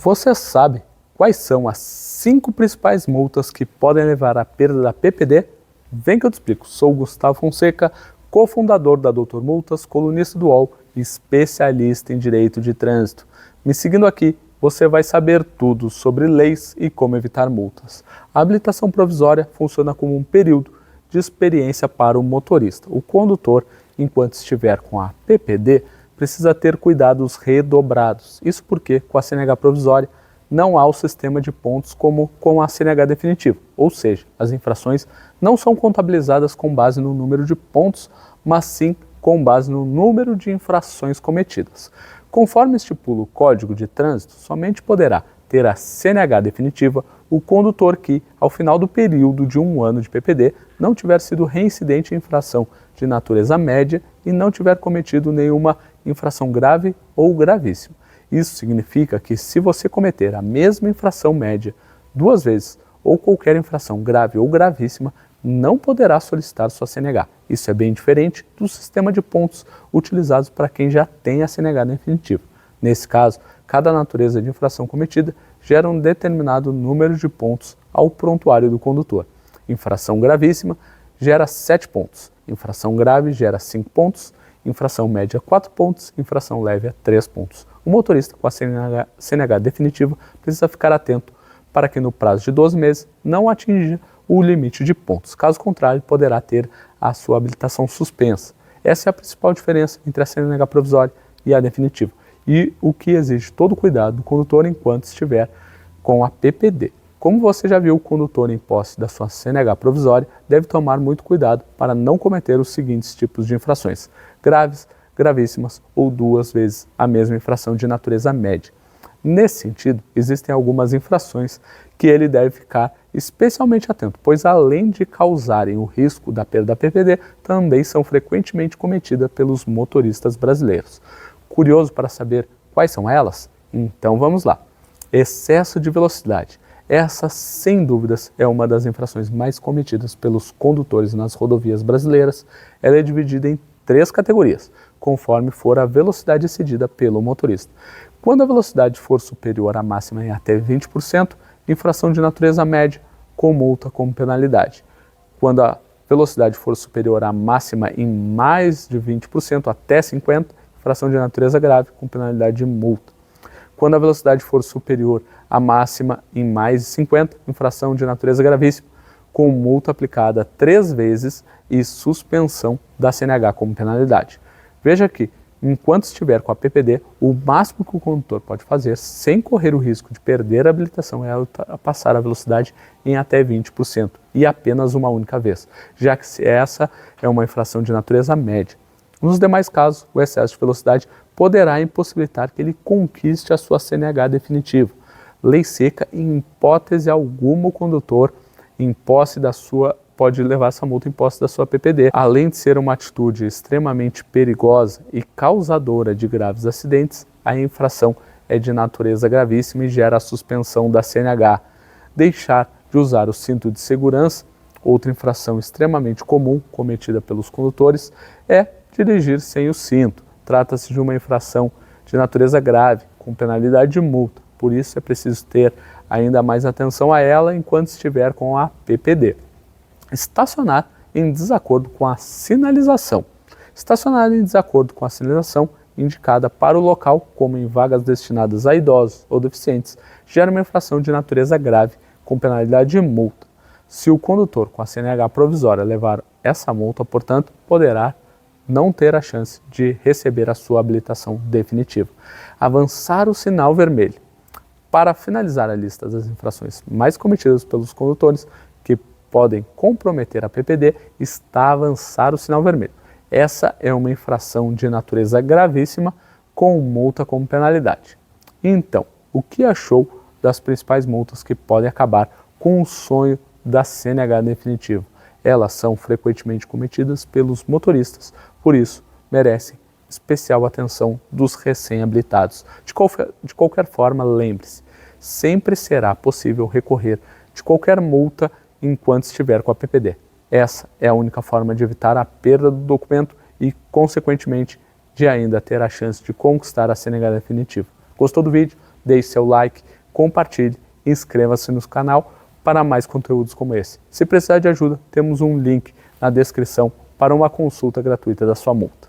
Você sabe quais são as 5 principais multas que podem levar à perda da PPD? Vem que eu te explico. Sou Gustavo Fonseca, cofundador da Doutor Multas, colunista do UOL e especialista em direito de trânsito. Me seguindo aqui, você vai saber tudo sobre leis e como evitar multas. A habilitação provisória funciona como um período de experiência para o motorista. O condutor, enquanto estiver com a PPD, precisa ter cuidados redobrados. Isso porque, com a CNH provisória, não há o sistema de pontos como com a CNH definitiva. Ou seja, as infrações não são contabilizadas com base no número de pontos, mas sim com base no número de infrações cometidas. Conforme estipula o Código de Trânsito, somente poderá ter a CNH definitiva o condutor que, ao final do período de 1 ano de PPD, não tiver sido reincidente em infração de natureza média e não tiver cometido nenhuma infração grave ou gravíssima. Isso significa que, se você cometer a mesma infração média 2 vezes ou qualquer infração grave ou gravíssima, não poderá solicitar sua CNH. Isso é bem diferente do sistema de pontos utilizados para quem já tem a CNH definitiva. Nesse caso, cada natureza de infração cometida gera um determinado número de pontos ao prontuário do condutor. Infração gravíssima gera 7 pontos, infração grave gera 5 pontos, infração média 4 pontos, infração leve 3 pontos. O motorista com a CNH definitiva precisa ficar atento para que no prazo de 12 meses não atinja o limite de pontos. Caso contrário, poderá ter a sua habilitação suspensa. Essa é a principal diferença entre a CNH provisória e a definitiva, e o que exige todo o cuidado do condutor enquanto estiver com a PPD. Como você já viu, o condutor em posse da sua CNH provisória deve tomar muito cuidado para não cometer os seguintes tipos de infrações: graves, gravíssimas ou 2 vezes a mesma infração de natureza média. Nesse sentido, existem algumas infrações que ele deve ficar especialmente atento, pois além de causarem o risco da perda da PPD, também são frequentemente cometidas pelos motoristas brasileiros. Curioso para saber quais são elas? Então vamos lá. Excesso de velocidade. Essa, sem dúvidas, é uma das infrações mais cometidas pelos condutores nas rodovias brasileiras. Ela é dividida em 3 categorias, conforme for a velocidade excedida pelo motorista. Quando a velocidade for superior à máxima em até 20%, infração de natureza média, com multa como penalidade. Quando a velocidade for superior à máxima em mais de 20%, até 50%, infração de natureza grave, com penalidade de multa. Quando a velocidade for superior à máxima em mais de 50%, infração de natureza gravíssima, com multa aplicada 3 vezes e suspensão da CNH como penalidade. Veja que, enquanto estiver com a PPD, o máximo que o condutor pode fazer, sem correr o risco de perder a habilitação, é ultrapassar a velocidade em até 20%, e apenas uma única vez, já que essa é uma infração de natureza média. Nos demais casos, o excesso de velocidade poderá impossibilitar que ele conquiste a sua CNH definitiva. Lei seca, em hipótese alguma, o condutor pode levar essa multa em posse da sua PPD. Além de ser uma atitude extremamente perigosa e causadora de graves acidentes, a infração é de natureza gravíssima e gera a suspensão da CNH. Deixar de usar o cinto de segurança, outra infração extremamente comum cometida pelos condutores, é dirigir sem o cinto. Trata-se de uma infração de natureza grave, com penalidade de multa. Por isso é preciso ter ainda mais atenção a ela enquanto estiver com a PPD. Estacionar em desacordo com a sinalização. Estacionar em desacordo com a sinalização indicada para o local, como em vagas destinadas a idosos ou deficientes, gera uma infração de natureza grave, com penalidade de multa. Se o condutor com a CNH provisória levar essa multa, portanto, poderá não ter a chance de receber a sua habilitação definitiva. Avançar o sinal vermelho. Para finalizar a lista das infrações mais cometidas pelos condutores que podem comprometer a PPD, está avançar o sinal vermelho. Essa é uma infração de natureza gravíssima, com multa como penalidade. Então, o que achou das principais multas que podem acabar com o sonho da CNH definitiva? Elas são frequentemente cometidas pelos motoristas, por isso merecem especial atenção dos recém-habilitados. De qualquer forma, lembre-se, sempre será possível recorrer de qualquer multa enquanto estiver com a PPD. Essa é a única forma de evitar a perda do documento e, consequentemente, de ainda ter a chance de conquistar a CNH definitiva. Gostou do vídeo? deixe seu like, compartilhe e inscreva-se no canal para mais conteúdos como esse. Se precisar de ajuda, temos um link na descrição para uma consulta gratuita da sua multa.